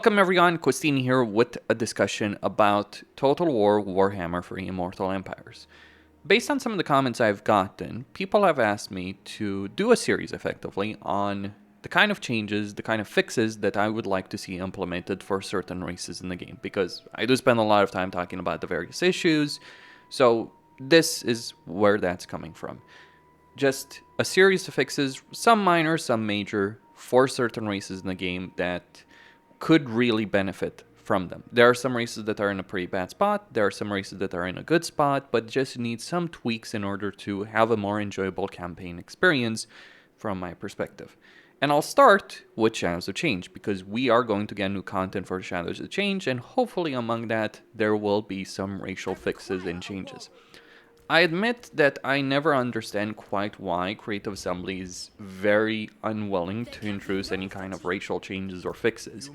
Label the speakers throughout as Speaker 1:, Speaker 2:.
Speaker 1: Welcome everyone, Christine here with a discussion about Total War Warhammer for Immortal Empires. Based on some of the comments I've gotten, people have asked me to do a series effectively on the kind of changes, the kind of fixes that I would like to see implemented for certain races in the game, because I do spend a lot of time talking about the various issues, so this is where that's coming from. Just a series of fixes, some minor, some major, for certain races in the game that could really benefit from them. There are some races that are in a pretty bad spot, there are some races that are in a good spot, but just need some tweaks in order to have a more enjoyable campaign experience from my perspective. And I'll start with Shadows of Change, because we are going to get new content for Shadows of Change, and hopefully among that, there will be some racial fixes and changes. I admit that I never understand quite why Creative Assembly is very unwilling to introduce any kind of racial changes or fixes,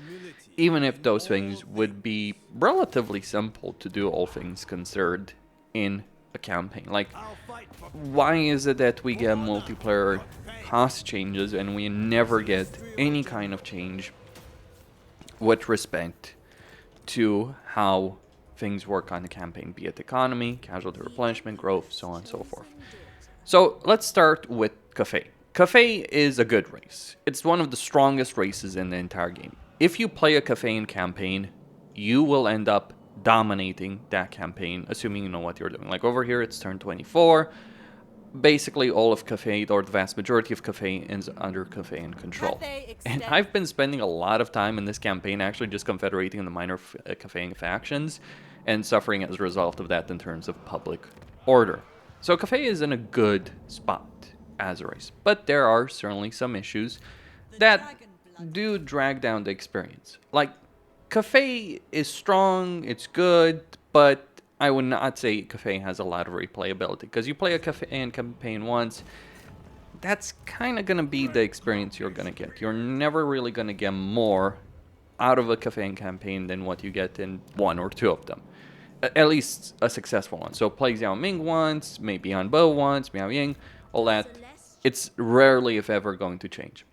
Speaker 1: even if those things would be relatively simple to do, all things considered, in a campaign. Like, why is it that we get multiplayer cost changes and we never get any kind of change with respect to how things work on the campaign, be it economy, casualty replenishment, growth, so on and so forth. So let's start with Cathay. Cathay is a good race. It's one of the strongest races in the entire game. If you play a Cathayan campaign, you will end up dominating that campaign, assuming you know what you're doing. Like over here, it's turn 24. Basically, all of Cathay, or the vast majority of Cathay, is under Cathayan control. And I've been spending a lot of time in this campaign actually just confederating the minor Cathayan factions and suffering as a result of that in terms of public order. So Cathay is in a good spot as a race, but there are certainly some issues that do drag down the experience. Like, Cathay is strong, it's good, but I would not say Cathay has a lot of replayability, because you play a Cathayan campaign once, that's kind of going to be the experience you're going to get. You're never really going to get more out of a Cathayan campaign than what you get in one or two of them. At least a successful one. So play Xiao Ming once, maybe Han Bo once, Miao Ying, all that. It's rarely, if ever, going to change.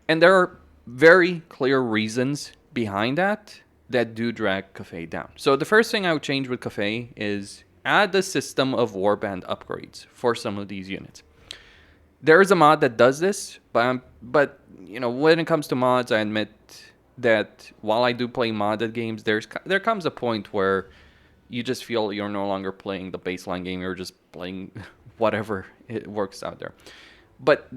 Speaker 1: And there are very clear reasons behind that do drag Cathay down. So the first thing I would change with Cathay is add the system of warband upgrades for some of these units. There is a mod that does this, but you know, when it comes to mods, I admit that while I do play modded games, there comes a point where you just feel you're no longer playing the baseline game, you're just playing whatever it works out there. But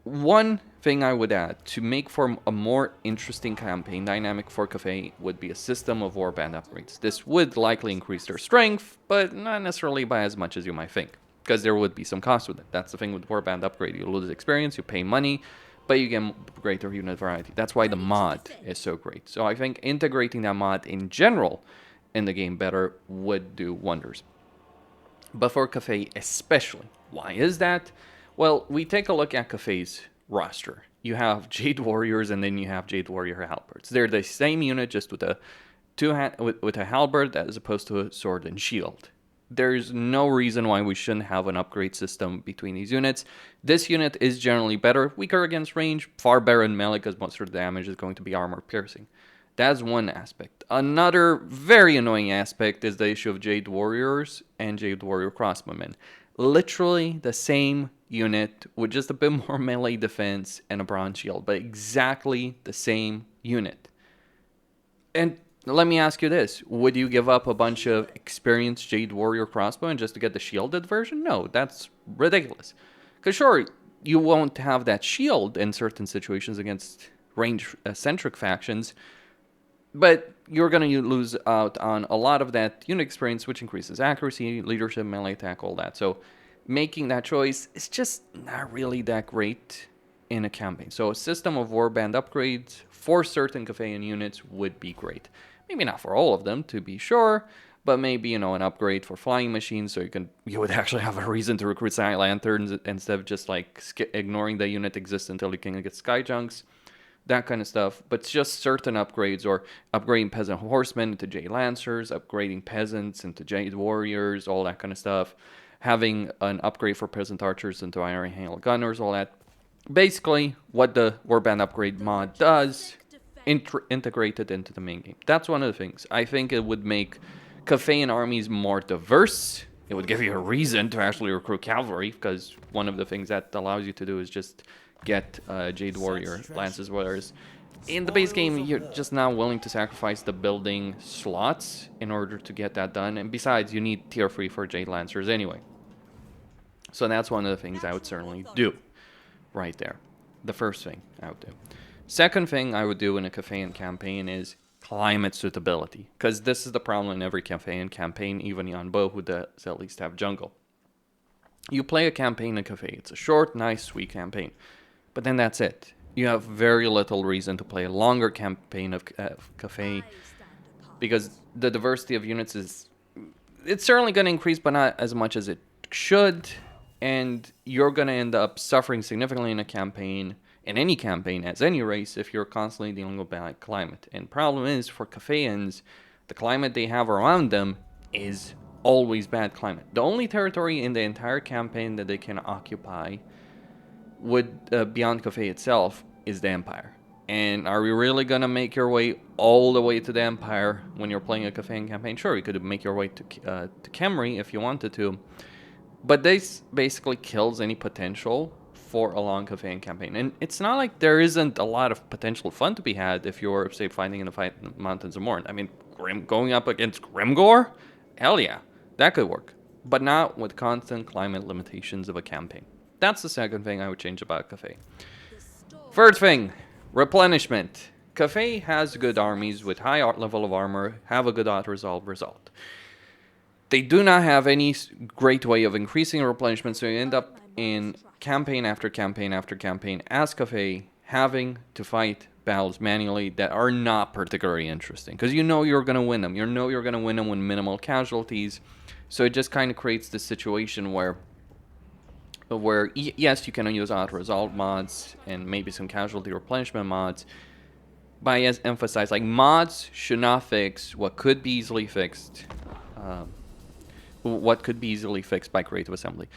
Speaker 1: one thing I would add to make for a more interesting campaign dynamic for Cathay would be a system of warband upgrades. This would likely increase their strength, but not necessarily by as much as you might think, because there would be some cost with it. That's the thing with warband upgrade. You lose experience, you pay money, but you get greater unit variety. That's why the mod is so great. So I think integrating that mod in general in the game better would do wonders. But for Cathay especially, why is that? Well, we take a look at Cathay's roster. You have Jade Warriors, and then you have Jade Warrior Halberds. They're the same unit, just with a with a halberd as opposed to a sword and shield. There's no reason why we shouldn't have an upgrade system between these units. This unit is generally better, weaker against range, far better in melee, because most of the damage is going to be armor piercing. That's one aspect. Another very annoying aspect is the issue of Jade Warriors and Jade Warrior Crossbowmen. Literally the same unit with just a bit more melee defense and a bronze shield, but exactly the same unit. And let me ask you this, would you give up a bunch of experienced Jade Warrior Crossbowmen just to get the shielded version? No, that's ridiculous. Because sure, you won't have that shield in certain situations against range-centric factions, but you're going to lose out on a lot of that unit experience, which increases accuracy, leadership, melee attack, all that. So making that choice is just not really that great in a campaign. So a system of warband upgrades for certain Cathayan units would be great. Maybe not for all of them, to be sure, but maybe, you know, an upgrade for flying machines, so you would actually have a reason to recruit Sky Lanterns instead of just like ignoring the unit exists until you can get Sky Junks. That kind of stuff, but it's just certain upgrades, or upgrading peasant horsemen into Jade Lancers, upgrading peasants into Jade Warriors, all that kind of stuff, having an upgrade for peasant archers into Iron Hail Gunners, all that. Basically, what the Warband upgrade mod does integrated into the main game. That's one of the things. I think it would make Cathay armies more diverse. It would give you a reason to actually recruit cavalry, because one of the things that allows you to do is just get Jade Warrior Lances, whereas in the base game, you're just not willing to sacrifice the building slots in order to get that done. And besides, you need tier 3 for Jade Lancers anyway. So that's one of the things I would certainly do right there. The first thing I would do. Second thing I would do in a Cathayan campaign is climate suitability. Because this is the problem in every Cathayan campaign, even Yanbo, who does at least have jungle. You play a campaign in Cathay. It's a short, nice, sweet campaign. But then that's it. You have very little reason to play a longer campaign of Cathay, because the diversity of units is... It's certainly going to increase, but not as much as it should. And you're going to end up suffering significantly in a campaign, in any campaign, as any race, if you're constantly dealing with bad climate. And problem is, for Cathayans, the climate they have around them is always bad climate. The only territory in the entire campaign that they can occupy beyond Cathay itself is the Empire. And are you really going to make your way all the way to the Empire when you're playing a Cathayan campaign? Sure, you could make your way to Kemri if you wanted to. But this basically kills any potential for a long Cathayan campaign. And it's not like there isn't a lot of potential fun to be had if you're, say, fighting in the Mountains of Morn. I mean, going up against Grimgor? Hell yeah, that could work. But not with constant climate limitations of a campaign. That's the second thing I would change about Cathay. Third thing, replenishment. Cathay has good armies with high level of armor, have a good Autoresolve result. They do not have any great way of increasing replenishment, so you end up in campaign after campaign after campaign as Cathay having to fight battles manually that are not particularly interesting, because you know you're going to win them. You know you're going to win them with minimal casualties, so it just kind of creates this situation where yes, you can use Autoresolve mods and maybe some casualty replenishment mods, but I emphasize, like, mods should not fix what could be easily fixed. What could be easily fixed by creative assembly.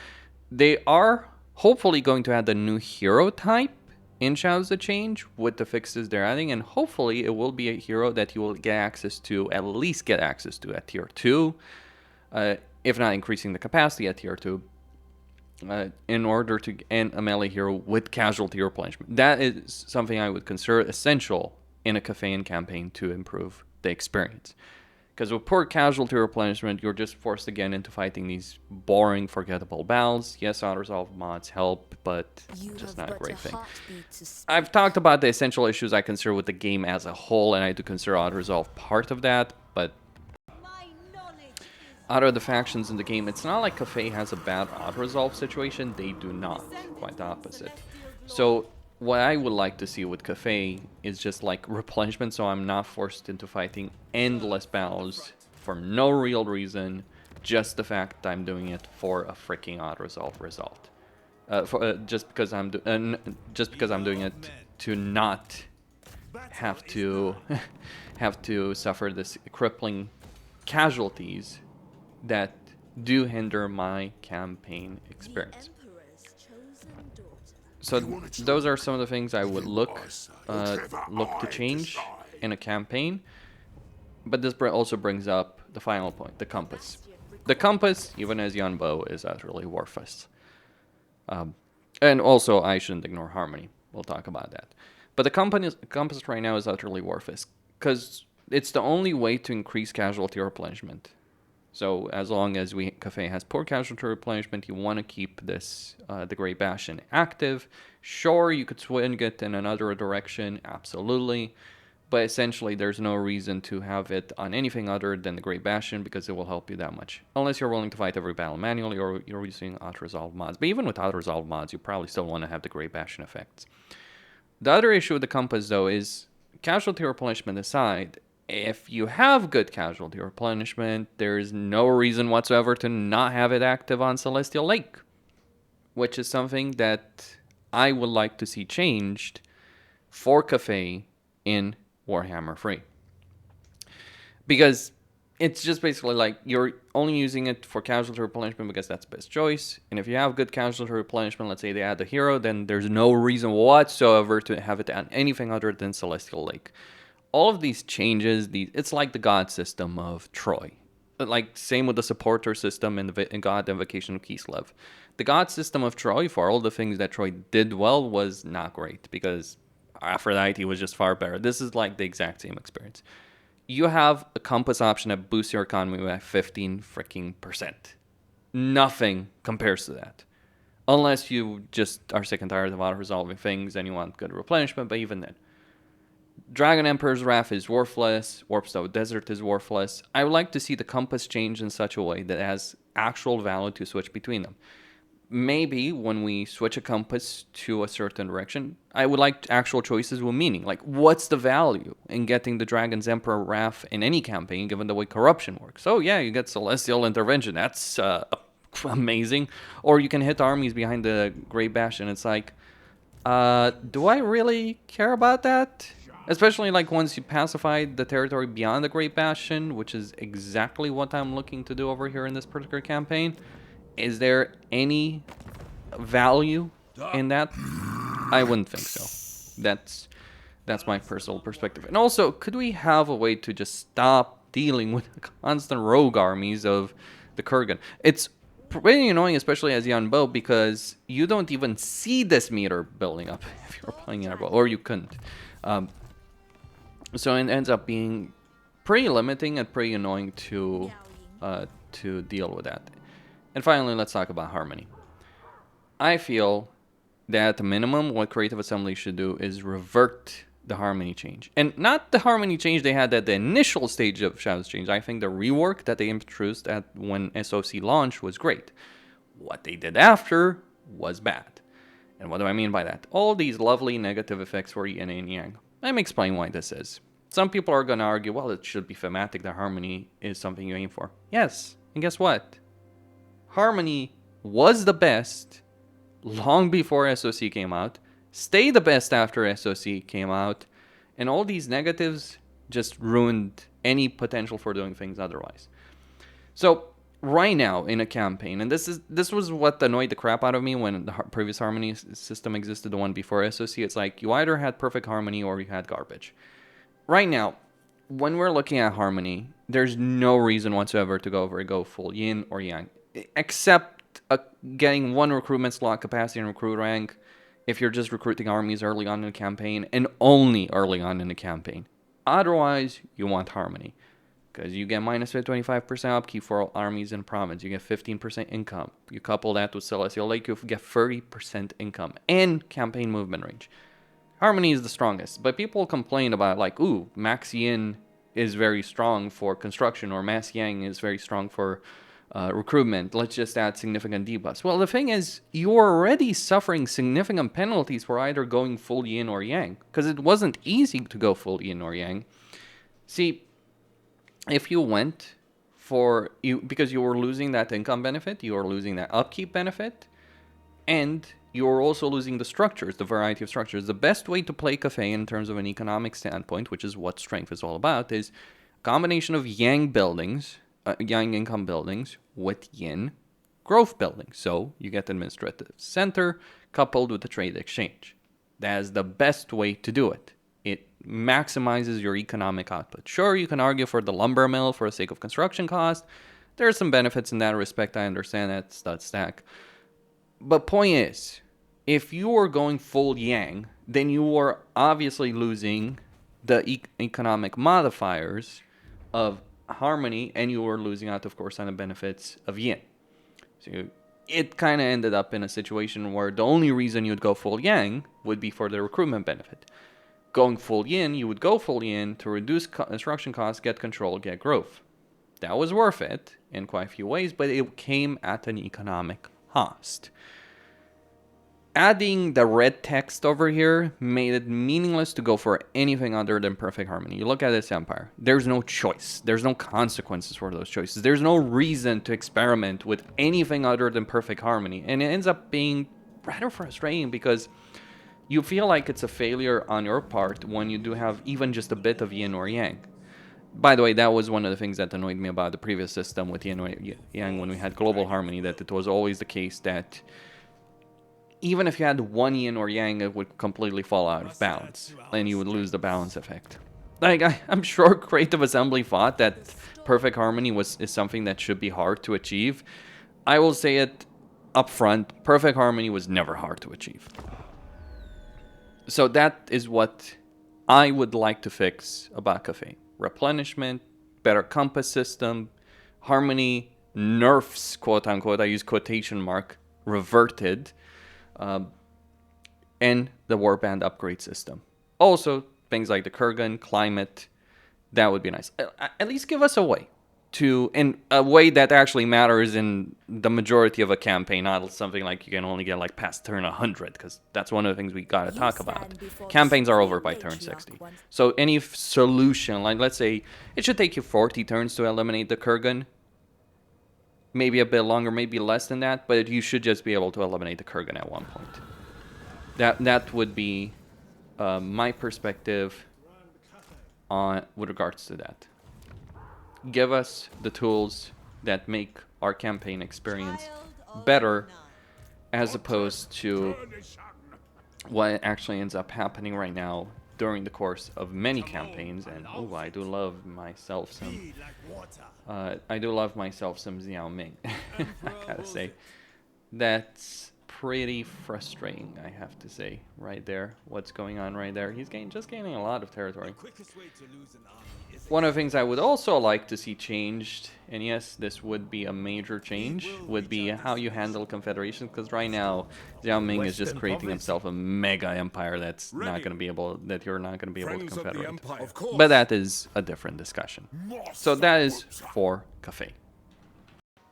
Speaker 1: They are hopefully going to add the new hero type in Shadows of Change with the fixes they're adding, and hopefully it will be a hero that you will get access to, at least get access to at tier 2, if not increasing the capacity at tier 2, in order to end a melee hero with casualty replenishment. That is something I would consider essential in a Cathayan campaign to improve the experience. Because with poor casualty replenishment, you're just forced again into fighting these boring, forgettable battles. Yes, Autoresolve mods help, but just not a great thing. I've talked about the essential issues I consider with the game as a whole, and I do consider Autoresolve part of that, but out of the factions in the game, it's not like Cathay has a bad Autoresolve situation. They do not. Quite the opposite. So what I would like to see with Cathay is just like replenishment, so I'm not forced into fighting endless battles for no real reason, just the fact that I'm doing it for a freaking Autoresolve result. Just because I'm doing it to not have to suffer this crippling casualties that do hinder my campaign experience. So those are some of the things I would look to change in a campaign. But this also brings up the final point, the compass. The compass, even as Yanbo, is utterly worthless. And also, I shouldn't ignore Harmony. We'll talk about that. But the compass right now is utterly worthless, because it's the only way to increase casualty replenishment. So as long as Cathay has poor casualty replenishment, you want to keep this the Great Bastion active. Sure, you could swing it in another direction, absolutely. But essentially, there's no reason to have it on anything other than the Great Bastion, because it will help you that much. Unless you're willing to fight every battle manually, or you're using Autoresolve mods. But even with Autoresolve mods, you probably still want to have the Great Bastion effects. The other issue with the compass, though, is casualty replenishment aside, if you have good casualty replenishment, there's no reason whatsoever to not have it active on Celestial Lake, which is something that I would like to see changed for Cathay in Warhammer 3. Because it's just basically like you're only using it for casualty replenishment because that's the best choice. And if you have good casualty replenishment, let's say they add the hero, then there's no reason whatsoever to have it on anything other than Celestial Lake. all of these changes, it's like the god system of Troy. Like, same with the supporter system in the God Invocation of Kislev. The god system of Troy, for all the things that Troy did well, was not great, because Aphrodite was just far better. This is like the exact same experience. You have a compass option that boosts your economy by 15 freaking percent. Nothing compares to that. Unless you just are sick and tired of auto-resolving things and you want good replenishment, but even then. Dragon Emperor's Wrath is worthless. Warpstone Desert is worthless. I would like to see the compass change in such a way that it has actual value to switch between them. Maybe when we switch a compass to a certain direction, I would like actual choices with meaning. Like, what's the value in getting the Dragon's Emperor Wrath in any campaign, given the way corruption works? Oh yeah, you get Celestial Intervention. That's amazing. Or you can hit armies behind the Great Bastion. It's like, do I really care about that? Especially like once you pacify the territory beyond the Great Bastion, which is exactly what I'm looking to do over here in this particular campaign. Is there any value in that? I wouldn't think so. That's my personal perspective. And also, could we have a way to just stop dealing with the constant rogue armies of the Kurgan? It's pretty annoying, especially as Young Bow, because you don't even see this meter building up if you're playing in a bow, or you couldn't. So it ends up being pretty limiting and pretty annoying to deal with that. And finally, let's talk about harmony. I feel that at the minimum, what Creative Assembly should do is revert the harmony change. And not the harmony change they had at the initial stage of Shadows Change. I think the rework that they introduced at when SOC launched was great. What they did after was bad. And what do I mean by that? All these lovely negative effects for yin and yang. Let me explain why this is. Some people are going to argue, well, it should be thematic. The harmony is something you aim for. Yes, and guess what? Harmony was the best long before SOC came out, stayed the best after SOC came out, and all these negatives just ruined any potential for doing things otherwise. So right now in a campaign, and this was what annoyed the crap out of me when the previous harmony system existed, the one before SOC. It's like you either had perfect harmony or you had garbage. Right now, when we're looking at harmony, there's no reason whatsoever to go full yin or yang, except getting one recruitment slot capacity and recruit rank if you're just recruiting armies early on in the campaign, and only early on in the campaign. Otherwise, you want harmony, because you get minus 25% upkeep for all armies in province. You get 15% income. You couple that with Celestial Lake, you get 30% income and campaign movement range. Harmony is the strongest, but people complain about like, ooh, Max Yin is very strong for construction, or Max Yang is very strong for recruitment. Let's just add significant debuffs. Well, the thing is, you're already suffering significant penalties for either going full yin or yang, because it wasn't easy to go full yin or yang. See, if you went for because you were losing that income benefit, you were losing that upkeep benefit, and you're also losing the structures, the variety of structures. The best way to play Cathay in terms of an economic standpoint, which is what strength is all about, is a combination of yang buildings, yang income buildings with yin growth buildings. So you get the administrative center coupled with the trade exchange. That is the best way to do it. It maximizes your economic output. Sure, you can argue for the lumber mill for the sake of construction cost. There are some benefits in that respect. I understand that stud stack. But point is, if you are going full yang, then you are obviously losing the economic modifiers of harmony, and you are losing out, of course, on the benefits of yin. So it kind of ended up in a situation where the only reason you'd go full yang would be for the recruitment benefit. Going full yin, you would go full yin to reduce construction costs, get control, get growth. That was worth it in quite a few ways, but it came at an economic cost. Adding the red text over here made it meaningless to go for anything other than perfect harmony. You look at this empire, there's no choice. There's no consequences for those choices. There's no reason to experiment with anything other than perfect harmony. And it ends up being rather frustrating because you feel like it's a failure on your part when you do have even just a bit of yin or yang. By the way, that was one of the things that annoyed me about the previous system with yin or yang when we had global harmony, that it was always the case that even if you had one yin or yang, it would completely fall out of balance, and you would lose the balance effect. Like, I'm sure Creative Assembly thought that perfect harmony is something that should be hard to achieve. I will say it up front, perfect harmony was never hard to achieve. So that is what I would like to fix about Cathay. Replenishment, better compass system, harmony, nerfs, quote unquote, I use quotation mark, reverted, and the warband upgrade system. Also, things like the Kurgan, climate, that would be nice. At least give us a way to, in a way that actually matters in the majority of a campaign, not something like you can only get like past turn 100, because that's one of the things we gotta talk about. Campaigns are over by turn 60. So any solution, like let's say it should take you 40 turns to eliminate the Kurgan, maybe a bit longer, maybe less than that, but you should just be able to eliminate the Kurgan at one point. That would be my perspective on with regards to that. Give us the tools that make our campaign experience better, as opposed to what actually ends up happening right now during the course of many campaigns. And oh, I do love myself some Xiao Ming. I gotta say, that's pretty frustrating, I have to say, right there. What's going on right there? He's just gaining a lot of territory. One of the things I would also like to see changed, and yes, this would be a major change, would be how you handle confederations, because right now Xiao Ming is just creating himself a mega empire that's not going to be able, that you're not going to be able to confederate. But that is a different discussion. So that is for Cathay.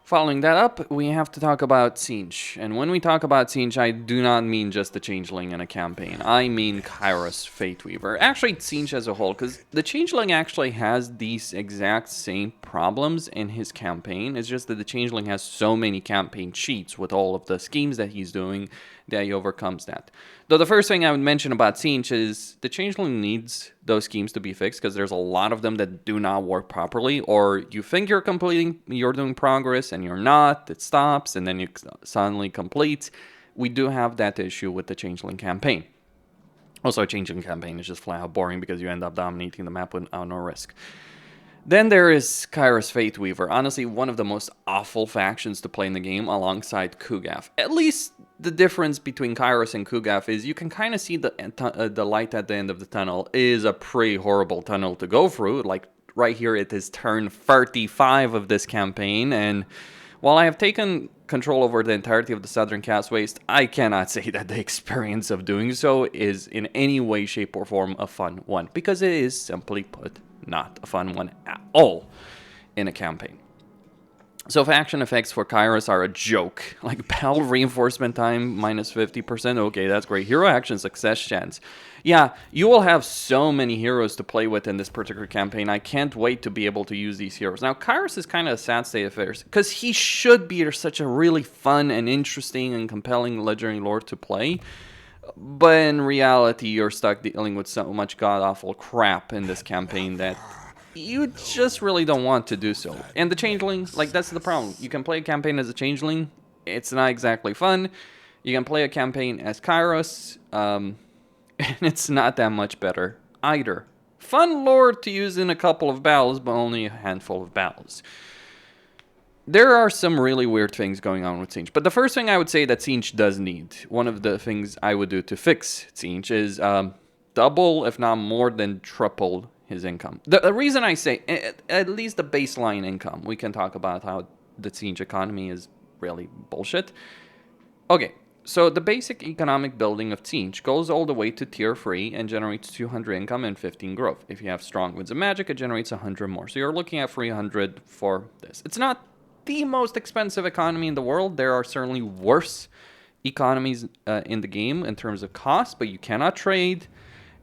Speaker 1: Following that up, we have to talk about Tzeentch. And when we talk about Tzeentch, I do not mean just the Changeling in a campaign. I mean Kairos Fateweaver. Actually, Tzeentch as a whole, because the Changeling actually has these exact same problems in his campaign. It's just that the Changeling has so many campaign cheats with all of the schemes that he's doing that he overcomes that. Though the first thing I would mention about Tzeentch is the Changeling needs those schemes to be fixed, because there's a lot of them that do not work properly, or you think you're doing progress and you're not, it stops, and then you suddenly complete. We do have that issue with the Changeling campaign. Also, a Changeling campaign is just flat out boring because you end up dominating the map without no risk. Then there is Kairos Fateweaver, honestly one of the most awful factions to play in the game alongside Kugaf. At least the difference between Kairos and Kugaf is you can kind of see the light at the end of the tunnel is a pretty horrible tunnel to go through. Like right here it is turn 35 of this campaign, and while I have taken control over the entirety of the Southern Cast Waste, I cannot say that the experience of doing so is in any way, shape, or form a fun one, because it is, simply put, not a fun one at all in a campaign. So faction effects for Kairos are a joke, like battle reinforcement time minus 50%, okay, that's great. Hero action success chance. Yeah, you will have so many heroes to play with in this particular campaign. I can't wait to be able to use these heroes. Now, Kairos is kind of a sad state of affairs, because he should be such a really fun and interesting and compelling legendary lord to play. But in reality, you're stuck dealing with so much god-awful crap in this campaign that you just really don't want to do so. And the Changeling, like, that's the problem. You can play a campaign as a Changeling. It's not exactly fun. You can play a campaign as Kairos, and it's not that much better either. Fun lore to use in a couple of battles, but only a handful of battles. There are some really weird things going on with Tzeentch, but the first thing I would say that Tzeentch does need, one of the things I would do to fix Tzeentch is double, if not more than triple, his income. The reason I say at least the baseline income, we can talk about how the Tzeentch economy is really bullshit. Okay, so the basic economic building of Tzeentch goes all the way to tier 3 and generates 200 income and 15 growth. If you have strong winds of magic, it generates 100 more. So you're looking at 300 for this. It's not the most expensive economy in the world. There are certainly worse economies in the game in terms of cost, but you cannot trade.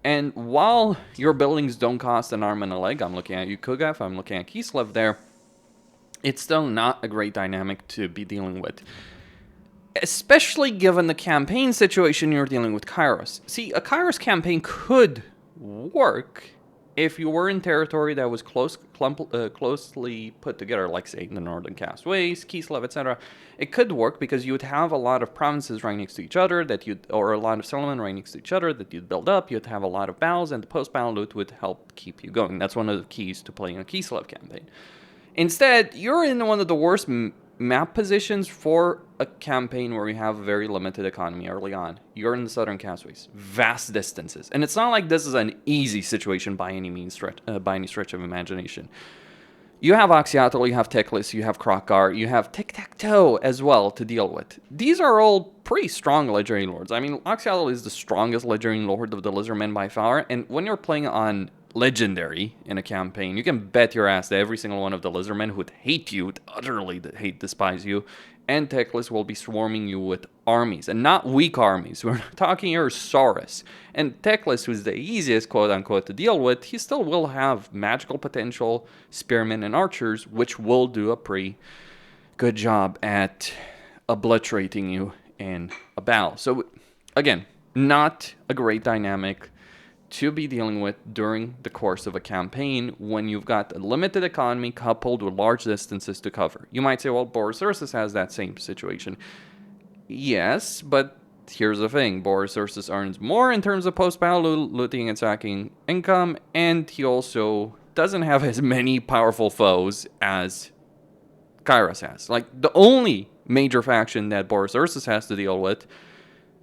Speaker 1: And while your buildings don't cost an arm and a leg, I'm looking at you, Kugaf, I'm looking at Kislev there, it's still not a great dynamic to be dealing with. Especially given the campaign situation you're dealing with Kairos. See, a Kairos campaign could work If you were in territory that was closely put together, like say the Northern Castaways, Kislev, etc., it could work because you would have a lot of provinces right next to each other or a lot of settlement right next to each other that you'd build up. You'd have a lot of battles, and the post-battle loot would help keep you going. That's one of the keys to playing a Kislev campaign. Instead, you're in one of the worst map positions for a campaign where you have a very limited economy early on. You're in the Southern Castaways, vast distances, and it's not like this is an easy situation by any stretch of imagination. You have Oxyatl, you have Teclis, you have Krokar, you have Tic-Tac-Toe as well to deal with. These are all pretty strong Legendary Lords. I mean, Oxyatl is the strongest Legendary Lord of the Lizardmen by far, and when you're playing on Legendary in a campaign, you can bet your ass that every single one of the Lizardmen would hate you, would utterly despise you, and Teclis will be swarming you with armies, and not weak armies. We're talking here Saurus. And Teclis, who's the easiest, quote-unquote, to deal with, he still will have magical potential, spearmen, and archers, which will do a pretty good job at obliterating you in a battle. So, again, not a great dynamic to be dealing with during the course of a campaign when you've got a limited economy coupled with large distances to cover. You might say, well, Boris Ursus has that same situation. Yes, but here's the thing. Boris Ursus earns more in terms of post-battle looting and sacking income, and he also doesn't have as many powerful foes as Kairos has. Like, the only major faction that Boris Ursus has to deal with,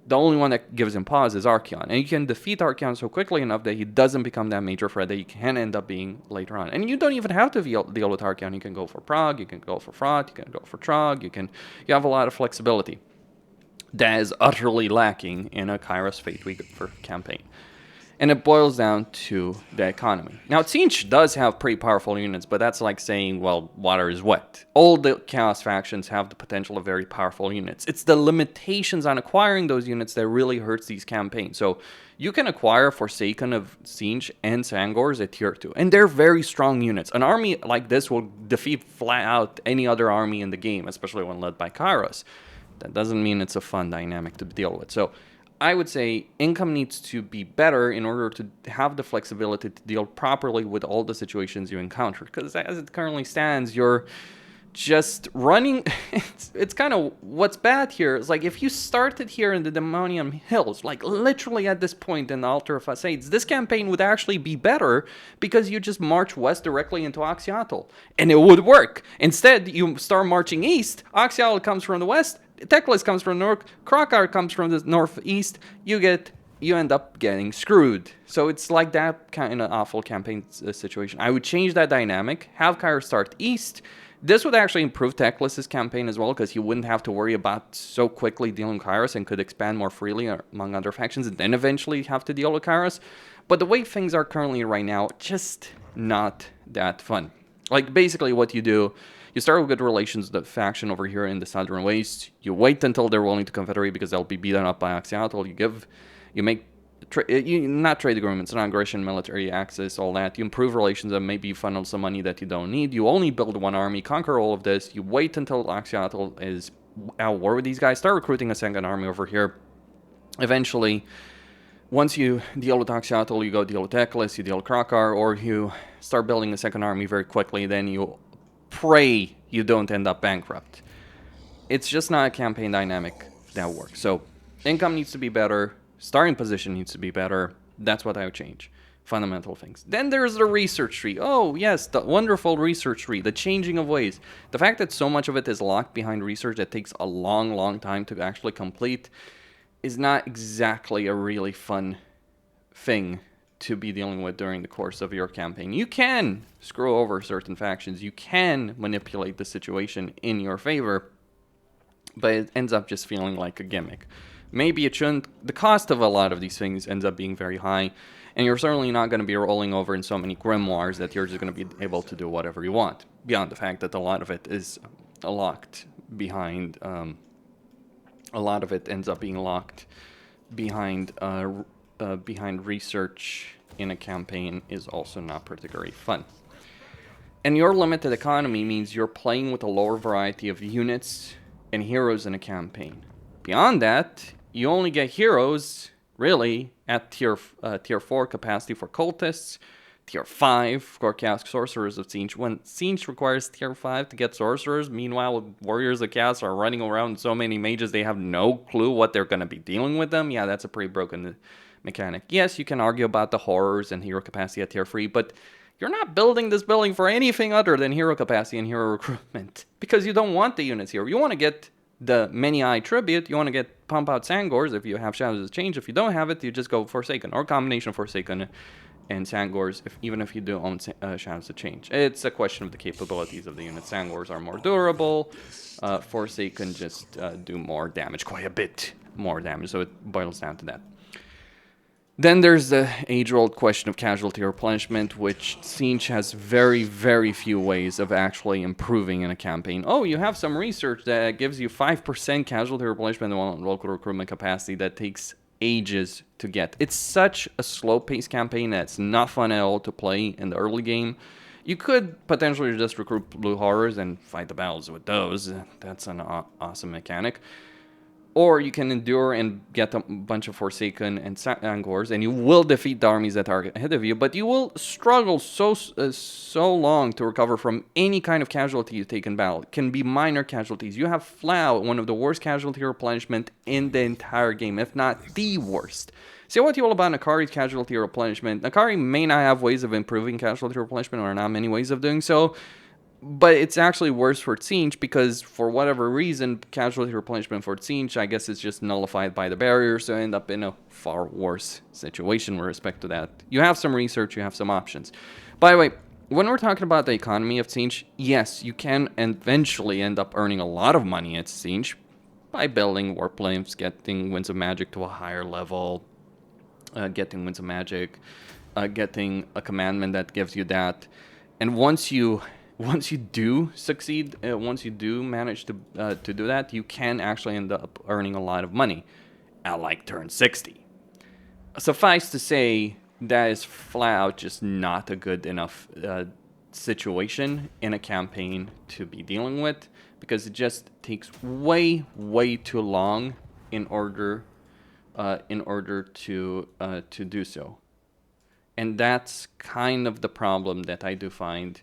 Speaker 1: the only one that gives him pause is Archaon. And you can defeat Archaon so quickly enough that he doesn't become that major threat that he can end up being later on. And you don't even have to deal with Archaon. You can go for Prague, you can go for Frot, you can go for Trog, you have a lot of flexibility. That is utterly lacking in a Kairos Fate Week for campaign. And it boils down to the economy. Now, Tzeentch does have pretty powerful units, but that's like saying, well, water is wet. All the Chaos factions have the potential of very powerful units. It's the limitations on acquiring those units that really hurts these campaigns. So you can acquire Forsaken of Tzeentch and Sangors at tier 2, and they're very strong units. An army like this will defeat flat out any other army in the game, especially when led by Kairos. That doesn't mean it's a fun dynamic to deal with. So I would say income needs to be better in order to have the flexibility to deal properly with all the situations you encounter. Because as it currently stands, you're just running. It's kind of what's bad here. It's like if you started here in the Demonium Hills, like literally at this point in the Altar of Facades, this campaign would actually be better because you just march west directly into Oxyatl. And it would work. Instead, you start marching east. Oxyatl comes from the west. Teclis comes from the north, Krokar comes from the northeast, you end up getting screwed. So it's like that kind of awful campaign situation. I would change that dynamic, have Kairos start east. This would actually improve Teclis' campaign as well, because he wouldn't have to worry about so quickly dealing with Kairos and could expand more freely among other factions and then eventually have to deal with Kairos. But the way things are currently right now, just not that fun. Like basically what you do, you start with good relations with the faction over here in the Southern Waste. You wait until they're willing to confederate because they'll be beaten up by Oxyatl. You make not trade agreements, non-aggression, military access, all that. You improve relations and maybe you funnel some money that you don't need. You only build one army, conquer all of this. You wait until Oxyatl is at war with these guys. Start recruiting a second army over here. Eventually, once you deal with Oxyatl, you go deal with Teclis, you deal with Krokar, or you start building a second army very quickly. Then you pray you don't end up bankrupt. It's just not a campaign dynamic that works. So income needs to be better. Starting position needs to be better. That's what I would change. Fundamental things. Then there's the research tree. Oh, yes, the wonderful research tree. The changing of ways. The fact that so much of it is locked behind research that takes a long, long time to actually complete is not exactly a really fun thing to be dealing with during the course of your campaign. You can screw over certain factions. You can manipulate the situation in your favor, but it ends up just feeling like a gimmick. Maybe it shouldn't. The cost of a lot of these things ends up being very high, and you're certainly not going to be rolling over in so many grimoires that you're just going to be able to do whatever you want, beyond the fact that a lot of it is locked behind... a lot of it ends up being locked behind research in a campaign is also not particularly fun. And your limited economy means you're playing with a lower variety of units and heroes in a campaign. Beyond that, you only get heroes, really, at tier 4 capacity for cultists, tier 5 for Chaos Sorcerers of Tzeentch, when Tzeentch requires tier 5 to get Sorcerers. Meanwhile, Warriors of Chaos are running around so many mages, they have no clue what they're going to be dealing with them. Yeah, that's a pretty broken mechanic. Yes, you can argue about the horrors and hero capacity at tier 3, but you're not building this building for anything other than hero capacity and hero recruitment, because you don't want the units here. You want to get the many-eye tribute, you want to get pump out Sangors if you have Shadows of Change. If you don't have it, you just go Forsaken, or a combination of Forsaken and Sangors, even if you do own Shadows of Change. It's a question of the capabilities of the unit. Sangors are more durable, Forsaken just do more damage, quite a bit more damage, so it boils down to that. Then there's the age-old question of casualty replenishment, which Tzeentch has very, very few ways of actually improving in a campaign. Oh, you have some research that gives you 5% casualty replenishment on local recruitment capacity that takes ages to get. It's such a slow-paced campaign that's not fun at all to play in the early game. You could potentially just recruit Blue Horrors and fight the battles with those. That's an awesome mechanic. Or you can endure and get a bunch of Forsaken and Sangors, and you will defeat the armies that are ahead of you, but you will struggle so long to recover from any kind of casualty you take in battle. It can be minor casualties. You have Flow, one of the worst casualty replenishment in the entire game, if not the worst. Say what you will about Nakari's casualty replenishment. Nakari may not have ways of improving casualty replenishment, or not many ways of doing so, but it's actually worse for Tzeentch because, for whatever reason, casualty replenishment for Tzeentch, I guess, is just nullified by the barrier, so I end up in a far worse situation with respect to that. You have some research, you have some options. By the way, when we're talking about the economy of Tzeentch, yes, you can eventually end up earning a lot of money at Tzeentch by building warp lymphs, getting Winds of Magic to a higher level, getting Winds of Magic, getting a commandment that gives you that. And once you do succeed, once you do manage to do that, you can actually end up earning a lot of money at like turn 60. Suffice to say, that is flat out just not a good enough situation in a campaign to be dealing with, because it just takes way too long in order to do so. And that's kind of the problem that I do find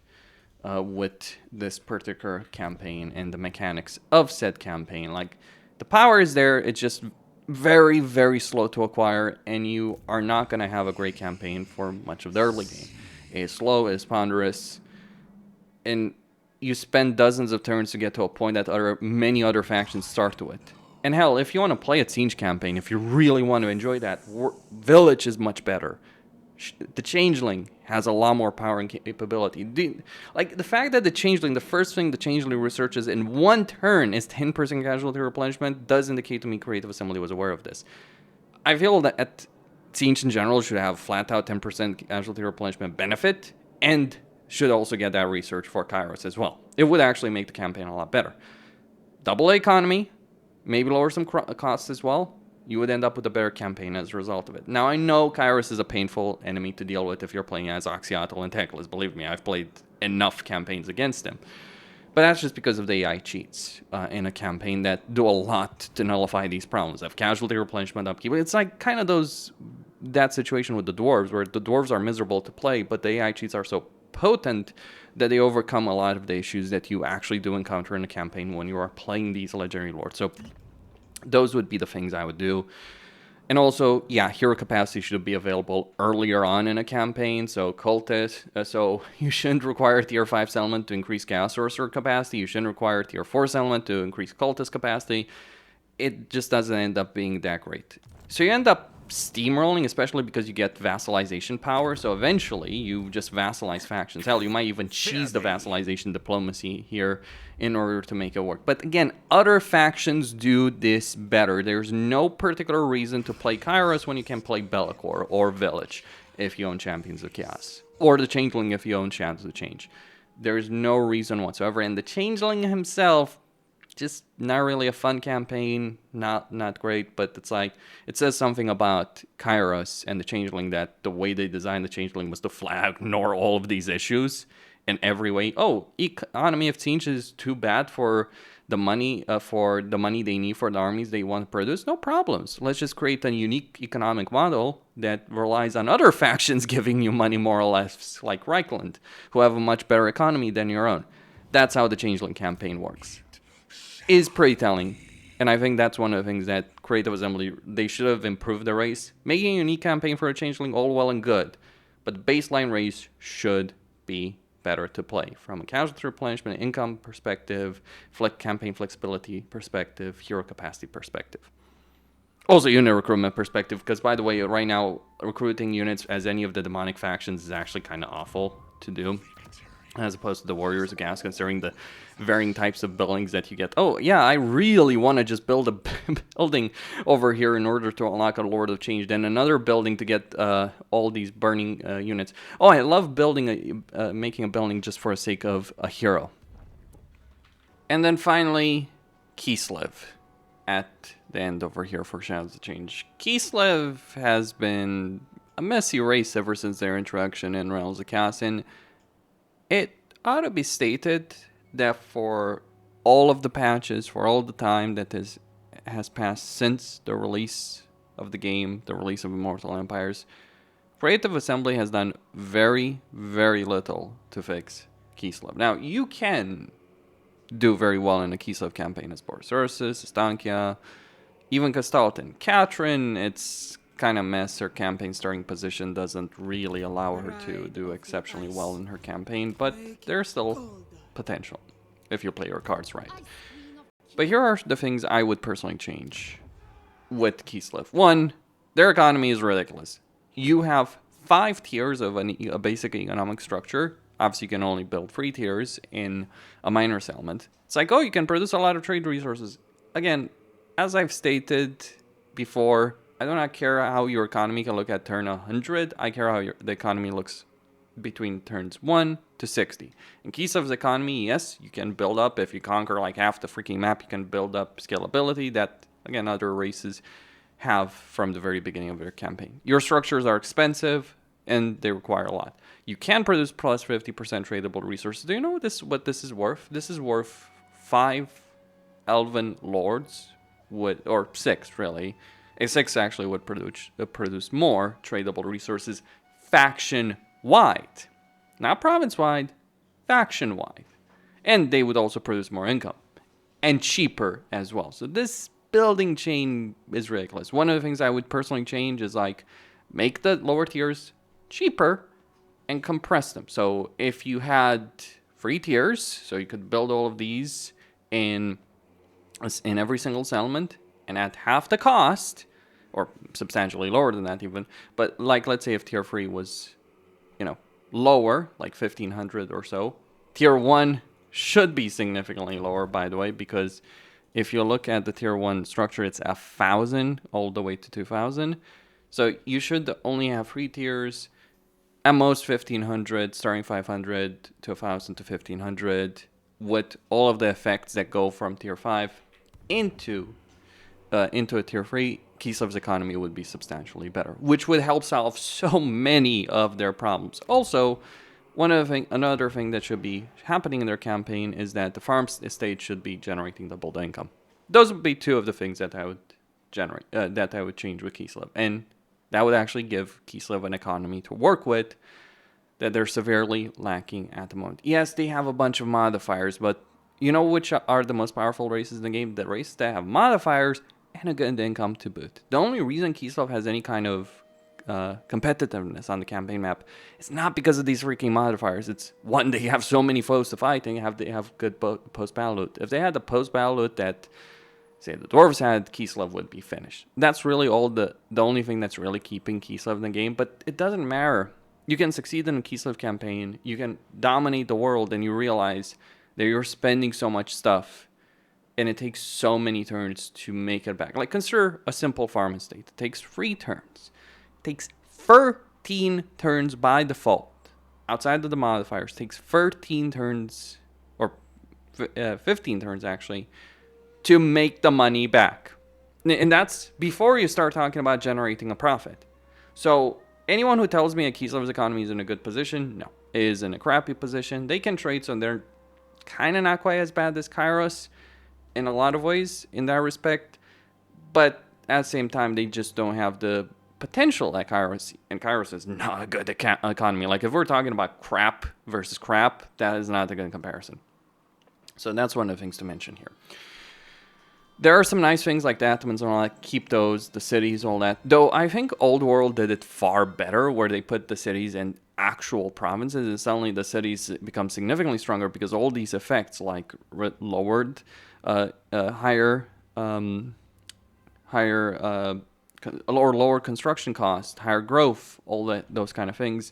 Speaker 1: with this particular campaign and the mechanics of said campaign. Like, the power is there, it's just very slow to acquire, and you are not going to have a great campaign for much of the early game. It's slow, it's ponderous, and you spend dozens of turns to get to a point that many other factions start to it. And hell, if you want to play a Tzeentch campaign, if you really want to enjoy that, Village is much better. The Changeling has a lot more power and capability. The fact that the first thing the Changeling researches in one turn is 10% casualty replenishment does indicate to me Creative Assembly was aware of this. I feel that at Tzeentch in general should have flat out 10% casualty replenishment benefit, and should also get that research for Kairos as well. It would actually make the campaign a lot better. Double economy, maybe lower some costs as well. You would end up with a better campaign as a result of it. Now, I know Kairos is a painful enemy to deal with if you're playing as Oxyatl and Teclis. Believe me, I've played enough campaigns against him. But that's just because of the AI cheats in a campaign that do a lot to nullify these problems. Of casualty replenishment, upkeep. It's like kind of that situation with the dwarves, where the dwarves are miserable to play, but the AI cheats are so potent that they overcome a lot of the issues that you actually do encounter in a campaign when you are playing these legendary lords. So those would be the things I would do. And also, yeah, hero capacity should be available earlier on in a campaign. So cultist, so you shouldn't require tier 5 settlement to increase Chaos Sorcerer capacity. You shouldn't require tier 4 settlement to increase cultist capacity. It just doesn't end up being that great. So you end up steamrolling, especially because you get vassalization power. So eventually you just vassalize factions. Hell, you might even cheese the vassalization diplomacy here in order to make it work. But again, other factions do this better. There's no particular reason to play Kairos when you can play Be'lakor or Village if you own Champions of Chaos, or the Changeling if you own Shadows of Change. There's no reason whatsoever. And the Changeling himself, just not really a fun campaign, not great, but it's like, it says something about Kairos and the Changeling, that the way they designed the Changeling was to flat ignore all of these issues in every way. Oh, economy of Tzeentch is too bad for the money for the money they need for the armies they want to produce, no problems. Let's just create a unique economic model that relies on other factions giving you money more or less, like Reichland, who have a much better economy than your own. That's how the Changeling campaign works. Is pretty telling. And I think that's one of the things that Creative Assembly, they should have improved the race. Making a unique campaign for a Changeling, all well and good. But the baseline race should be better to play from a casualty replenishment, income perspective, campaign flexibility perspective, hero capacity perspective. Also unit recruitment perspective, because by the way, right now, recruiting units as any of the demonic factions is actually kind of awful to do, as opposed to the Warriors of Gas, considering the varying types of buildings that you get. Oh, yeah, I really want to just build a building over here in order to unlock a Lord of Change, then another building to get all these burning units. Oh, I love building making a building just for the sake of a hero. And then finally, Kislev at the end over here for Shadows of Change. Kislev has been a messy race ever since their introduction in Realms of Chaos, and it ought to be stated that for all of the patches, for all the time that has passed since the release of the game, the release of Immortal Empires, Creative Assembly has done very, very little to fix Kislev. Now, you can do very well in a Kislev campaign as Boris Ursus, Stankia, even Kastaltin. Katrin, it's kind of mess. Her campaign starting position doesn't really allow her to do exceptionally well in her campaign, but there's still potential if you play your cards right. But here are the things I would personally change with Kislev. One, their economy is ridiculous. You have 5 tiers of a basic economic structure. Obviously, you can only build 3 tiers in a minor settlement. It's like, oh, you can produce a lot of trade resources. Again, as I've stated before, I do not care how your economy can look at turn 100. I care how the economy looks between turns 1 to 60. In Kislev's economy, yes, you can build up. If you conquer like half the freaking map, you can build up scalability that, again, other races have from the very beginning of their campaign. Your structures are expensive, and they require a lot. You can produce plus 50% tradable resources. Do you know what this is worth? This is worth 5 Elven Lords, or 6, really. A 6 actually would produce more tradable resources faction-wide. Not province-wide, faction-wide. And they would also produce more income. And cheaper as well. So this building chain is ridiculous. One of the things I would personally change is like make the lower tiers cheaper and compress them. So if you had 3 tiers, so you could build all of these in every single settlement and at half the cost, or substantially lower than that even, but like let's say if tier 3 was, lower, like 1500 or so, tier 1 should be significantly lower, by the way, because if you look at the tier 1 structure, it's 1,000 all the way to 2,000. So you should only have 3 tiers, at most 1,500, starting 500 to 1,000 to 1,500, with all of the effects that go from tier 5 into a tier 3. Kislev's economy would be substantially better, which would help solve so many of their problems. Also, another thing that should be happening in their campaign is that the farm estate should be generating double income. Those would be 2 of the things that I would change with Kislev, and that would actually give Kislev an economy to work with that they're severely lacking at the moment. Yes, they have a bunch of modifiers, but you know which are the most powerful races in the game? The races that have modifiers and a good income to boot. The only reason Kislev has any kind of competitiveness on the campaign map is not because of these freaking modifiers. It's one, they have so many foes to fight, and they have good post-battle loot. If they had the post-battle loot that, say, the dwarves had, Kislev would be finished. That's really the only thing that's really keeping Kislev in the game, but it doesn't matter. You can succeed in a Kislev campaign, you can dominate the world, and you realize that you're spending so much stuff and it takes so many turns to make it back. Like, consider a simple farm estate. It takes 3 turns. It takes 13 turns by default. Outside of the modifiers, it takes 13 turns, or 15 turns actually, to make the money back. And that's before you start talking about generating a profit. So anyone who tells me a Kislev's economy is in a good position, no, is in a crappy position. They can trade, so they're kind of not quite as bad as Kairos. in a lot of ways in that respect, but at the same time, they just don't have the potential like Kairos. And Kairos is not a good economy. Like, if we're talking about crap versus crap, that is not a good comparison. So that's one of the things to mention here. There are some nice things like the Atomans and all that. Keep those, the cities, all that. Though I think Old World did it far better, where they put the cities in actual provinces, and suddenly the cities become significantly stronger because all these effects, like lowered, higher, or lower construction cost, higher growth, all that, those kind of things,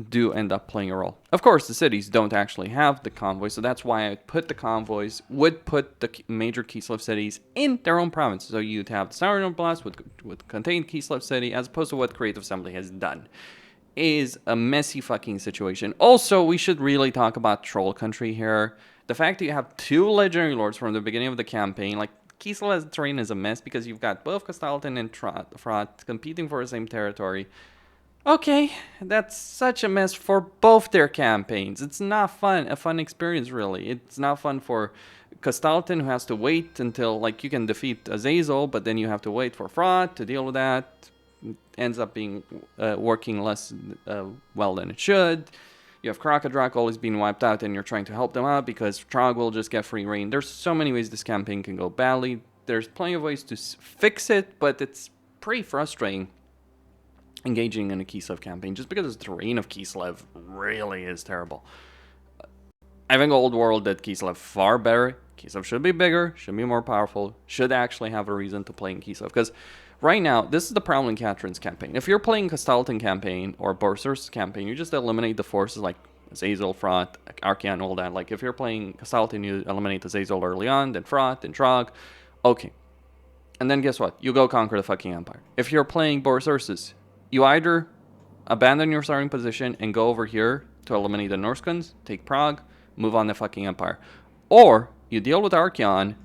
Speaker 1: do end up playing a role. Of course, the cities don't actually have the convoys, so that's why I put the convoys, would put the major Kislev cities in their own province. So you'd have the Southern Blast would contain Kislev city, as opposed to what Creative Assembly has done. Is a messy fucking situation. Also, we should really talk about Troll Country here. The fact that you have 2 Legendary Lords from the beginning of the campaign, like, Kislev's terrain is a mess because you've got both Kastalten and Frot competing for the same territory. Okay, that's such a mess for both their campaigns. It's not a fun experience, really. It's not fun for Kastalten, who has to wait until, like, you can defeat Azazel, but then you have to wait for Frot to deal with that. It ends up being working less well than it should. You have Krokadrak always being wiped out, and you're trying to help them out because Trog will just get free reign. There's so many ways this campaign can go badly. There's plenty of ways to fix it, but it's pretty frustrating engaging in a Kislev campaign, just because the terrain of Kislev really is terrible. I think Old World did Kislev far better. Kislev should be bigger, should be more powerful, should actually have a reason to play in Kislev. Because right now, this is the problem in Katrin's campaign. If you're playing Kastalten campaign or Berserk's campaign, you just eliminate the forces like Azazel, Frot, Archeon, all that. Like, if you're playing Kastalten, you eliminate Azazel early on, then Frot, then Trog. Okay. And then guess what? You go conquer the fucking Empire. If you're playing Berserk's, you either abandon your starting position and go over here to eliminate the Norskans, take Prague, move on the fucking Empire. Or you deal with Archeon,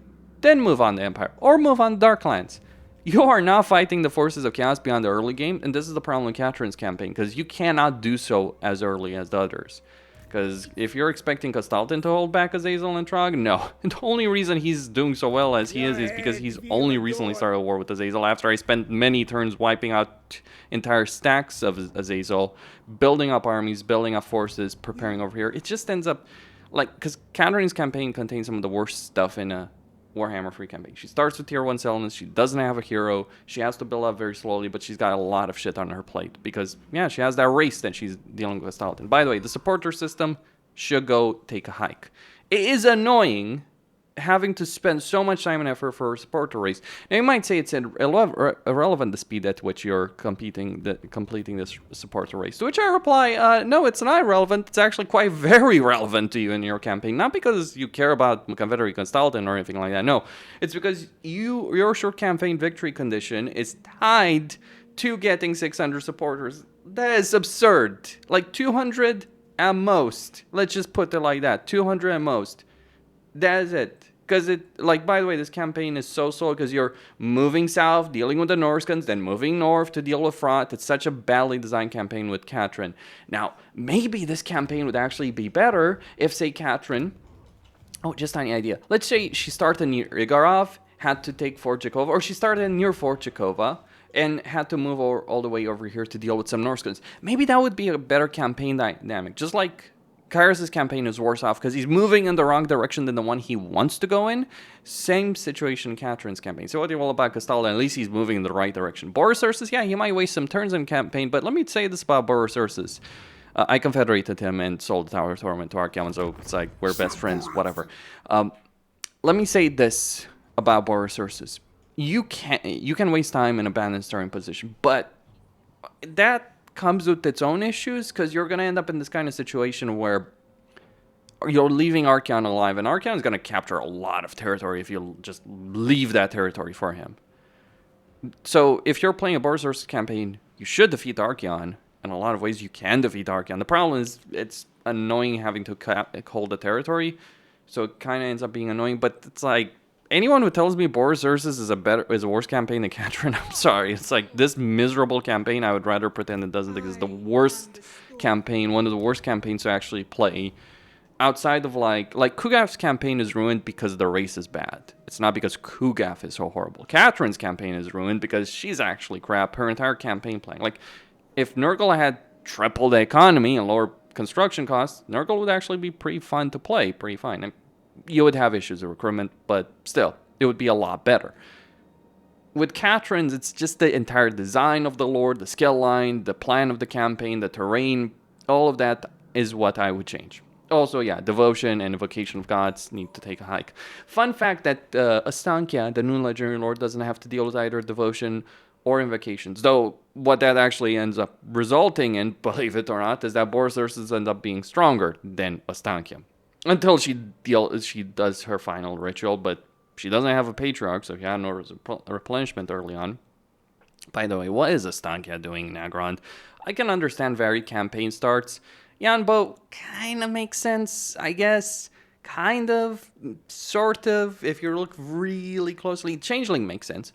Speaker 1: then move on the Empire. Or move on the Darklands. You are not fighting the forces of chaos beyond the early game, and this is the problem with Katrin's campaign, because you cannot do so as early as the others. Because if you're expecting Kastalten to hold back Azazel and Trog, no. The only reason he's doing so well as he is because he's only recently started a war with Azazel after I spent many turns wiping out entire stacks of Azazel, building up armies, building up forces, preparing over here. It just ends up, like, because Katrin's campaign contains some of the worst stuff in a Warhammer free campaign. She starts with tier 1 settlements, she doesn't have a hero, she has to build up very slowly, but she's got a lot of shit on her plate because, yeah, she has that race that she's dealing with Kastalten. By the way, the supporter system should go take a hike. It is annoying having to spend so much time and effort for a supporter race. Now, you might say it's irrelevant the speed at which you're completing this supporter race. To which I reply, no, it's not irrelevant. It's actually quite very relevant to you in your campaign. Not because you care about Confederate Kastalten or anything like that. No, it's because your short campaign victory condition is tied to getting 600 supporters. That is absurd. Like 200 at most. Let's just put it like that. 200 at most. That is it. Because like, by the way, this campaign is so slow because you're moving south, dealing with the Norskans, then moving north to deal with Frot. It's such a badly designed campaign with Katrin. Now, maybe this campaign would actually be better if, say, Katrin... Oh, just tiny idea. Let's say she started near Igorov, had to take Fort Jakova, or she started near Fort Jakova, and had to move all the way over here to deal with some Norskans. Maybe that would be a better campaign dynamic. Just like Kairos' campaign is worse off because he's moving in the wrong direction than the one he wants to go in. Same situation in Katrin's campaign. So what do you all about Kastalten? At least he's moving in the right direction. Borosirsus, yeah, he might waste some turns in campaign, but let me say this about Borosirsus. I confederated him and sold the Tower Torment to Archeon, so it's like, we're best friends, whatever. Let me say this about Borosirsus. You can waste time in abandon starting position, but that comes with its own issues because you're going to end up in this kind of situation where you're leaving Archeon alive, and Archeon is going to capture a lot of territory if you just leave that territory for him. So if you're playing a Borosirsus campaign, you should defeat Archeon. In a lot of ways, you can defeat Archeon. The problem is it's annoying having to hold the territory, so it kind of ends up being annoying. But it's like, anyone who tells me Borosirsus is a worse campaign than Katrin, I'm sorry. It's like, this miserable campaign, I would rather pretend it doesn't exist. The worst campaign, one of the worst campaigns to actually play. outside of like Kugaf's campaign is ruined because the race is bad. It's not because Kugaf is so horrible. Catherine's campaign is ruined because she's actually crap. Her entire campaign plan. Like, if Nurgle had triple the economy and lower construction costs, Nurgle would actually be pretty fun to play, pretty fine. And you would have issues with recruitment, but still, it would be a lot better. With Catherine's, it's just the entire design of the lore, the skill line, the plan of the campaign, the terrain, all of that is what I would change. Also, yeah, devotion and invocation of gods need to take a hike. Fun fact that Astankia, the new legendary lord, doesn't have to deal with either devotion or invocations. Though, what that actually ends up resulting in, believe it or not, is that Boris ends up being stronger than Astankia. Until she does her final ritual, but she doesn't have a patriarch, so she had no replenishment early on. By the way, what is Astankia doing in Nagrand? I can understand varied campaign starts. Yanbo kind of makes sense, I guess. Kind of, sort of, if you look really closely. Changeling makes sense.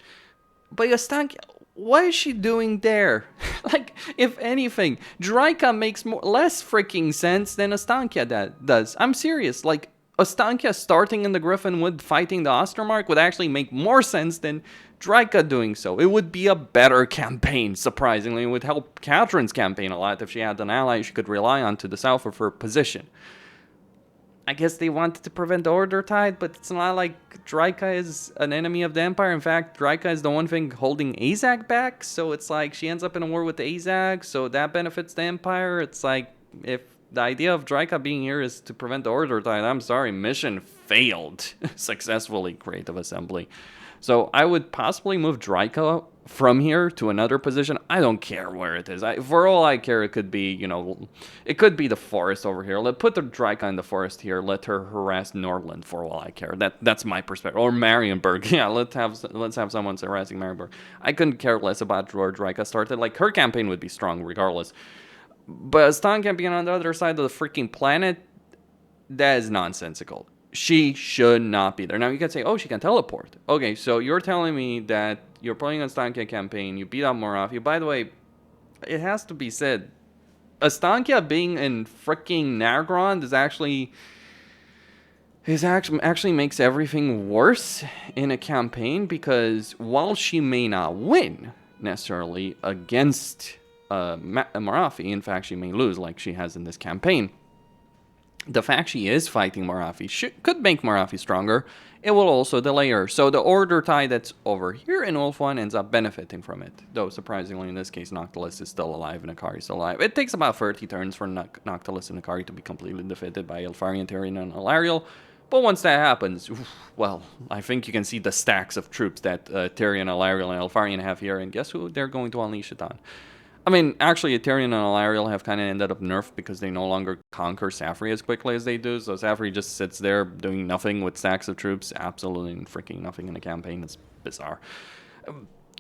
Speaker 1: But Astankia, what is she doing there? Like, if anything, Draika makes less freaking sense than Astankia does. I'm serious. Like, Astankia starting in the Griffinwood fighting the Ostermark would actually make more sense than Draika doing so. It would be a better campaign, surprisingly. It would help Catherine's campaign a lot if she had an ally she could rely on to the south of her position. I guess they wanted to prevent the Order Tide, but it's not like Draika is an enemy of the Empire. In fact, Draika is the one thing holding Azag back, so it's like she ends up in a war with Azag, so that benefits the Empire. It's like, if the idea of Draika being here is to prevent the Order Tide, I'm sorry, mission failed successfully, Creative Assembly. So I would possibly move Draika from here to another position. I don't care where it is. For all I care, it could be, it could be the forest over here. Put the Draika in the forest here. Let her harass Norland for all I care. That's my perspective. Or Marienburg. Yeah, let's have someone harassing Marienburg. I couldn't care less about where Draika started. Like, her campaign would be strong regardless. But Astankia being on the other side of the freaking planet, that is nonsensical. She should not be there. Now, you can say, oh, she can teleport. Okay, so you're telling me that you're playing a Astankia campaign, you beat up Morathi. By the way, it has to be said, Astankia being in freaking Nagrand actually makes everything worse in a campaign, because while she may not win necessarily against Morathi, in fact, she may lose like she has in this campaign. The fact she is fighting Morathi could make Morathi stronger. It will also delay her. So the Order Tide that's over here in Ulthuan ends up benefiting from it. Though, surprisingly, in this case, Noctilus is still alive and Akari is still alive. It takes about 30 turns for Noctilus and Akari to be completely defeated by Elfarian, Tyrion, and Alariel. But once that happens, well, I think you can see the stacks of troops that Tyrion, Alariel, and Elfarian have here. And guess who they're going to unleash it on? I mean, actually, Tyrion and Alariel have kind of ended up nerfed because they no longer conquer Safri as quickly as they do. So Safri just sits there doing nothing with stacks of troops. Absolutely freaking nothing in a campaign. It's bizarre.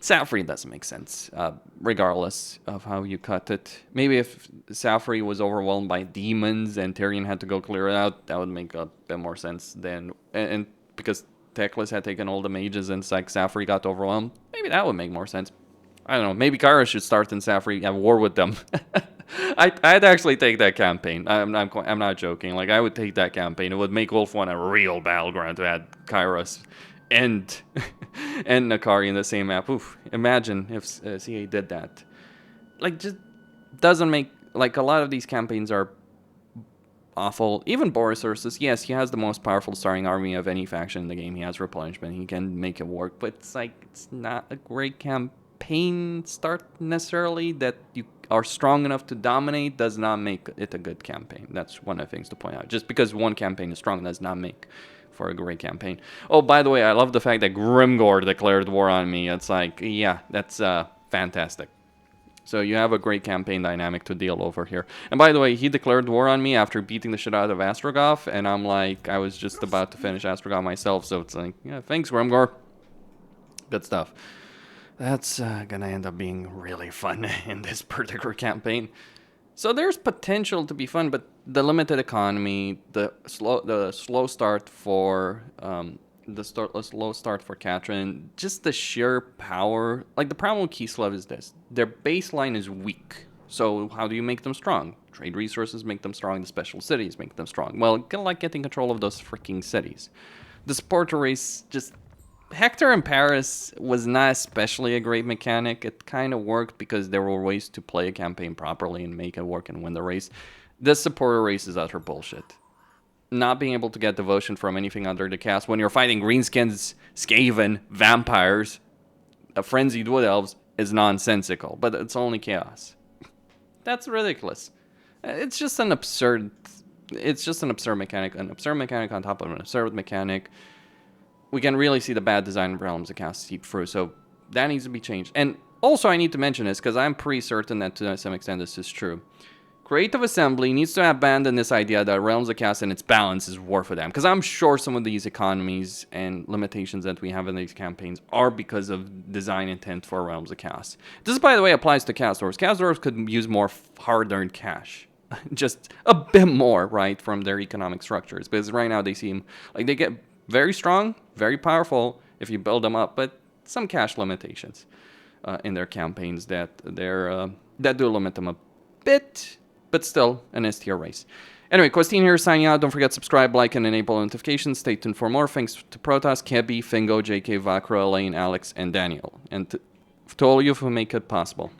Speaker 1: Safri doesn't make sense, regardless of how you cut it. Maybe if Safri was overwhelmed by demons and Tyrion had to go clear it out, that would make a bit more sense than... And because Teclis had taken all the mages and like Safri got overwhelmed, maybe that would make more sense. I don't know, maybe Kara should start in Safri, have war with them. I'd actually take that campaign. I'm not joking. Like, I would take that campaign. It would make Ulthuan a real battleground to add Kairos and Nakari in the same map. Oof, imagine if CA did that. Like, just doesn't make... Like, a lot of these campaigns are awful. Even Boris Ursus, yes, he has the most powerful starting army of any faction in the game. He has replenishment. He can make it work. But it's like, it's not a great campaign start necessarily. That you are strong enough to dominate does not make it a good campaign. That's one of the things to point out. Just because one campaign is strong does not make for a great campaign. Oh, by the way, I love the fact that Grimgor declared war on me. It's like, yeah, that's fantastic. So you have a great campaign dynamic to deal over here. And by the way, he declared war on me after beating the shit out of Astrogoth, and I'm like, I was just about to finish Astrogoth myself, so it's like, yeah, thanks, Grimgor. Good stuff. That's gonna end up being really fun in this particular campaign. So there's potential to be fun, but the limited economy, the slow start for Catherine, just the sheer power. Like, the problem with Kislev is this: their baseline is weak. So how do you make them strong? trade resources make them strong, the special cities make them strong. Well, kind of like getting control of those freaking cities. The supporter race just... Hector in Paris was not especially a great mechanic. It kind of worked because there were ways to play a campaign properly and make it work and win the race. This supporter race is utter bullshit. Not being able to get devotion from anything under the cast when you're fighting greenskins, Skaven, vampires, a frenzied wood elves is nonsensical, but it's only chaos. That's ridiculous. It's just an absurd mechanic, on top of an absurd mechanic. We can really see the bad design of Realms of Chaos seep through, so that needs to be changed. And also I need to mention this, because I'm pretty certain that to some extent this is true. Creative Assembly needs to abandon this idea that Realms of Chaos and its balance is war for them, because I'm sure some of these economies and limitations that we have in these campaigns are because of design intent for Realms of Chaos. This, by the way, applies to Chaos Dwarves. Chaos Dwarves could use more hard-earned cash. Just a bit more, right, from their economic structures, because right now they seem like they get very strong, very powerful if you build them up, but some cash limitations in their campaigns that do limit them a bit, but still an S tier race. Anyway, Costin here signing out. Don't forget to subscribe, like, and enable notifications. Stay tuned for more. Thanks to Protossx, Kebie, Fingo, JK, Vacre, Alain, Alex, and Daniel. And to all of you who make it possible.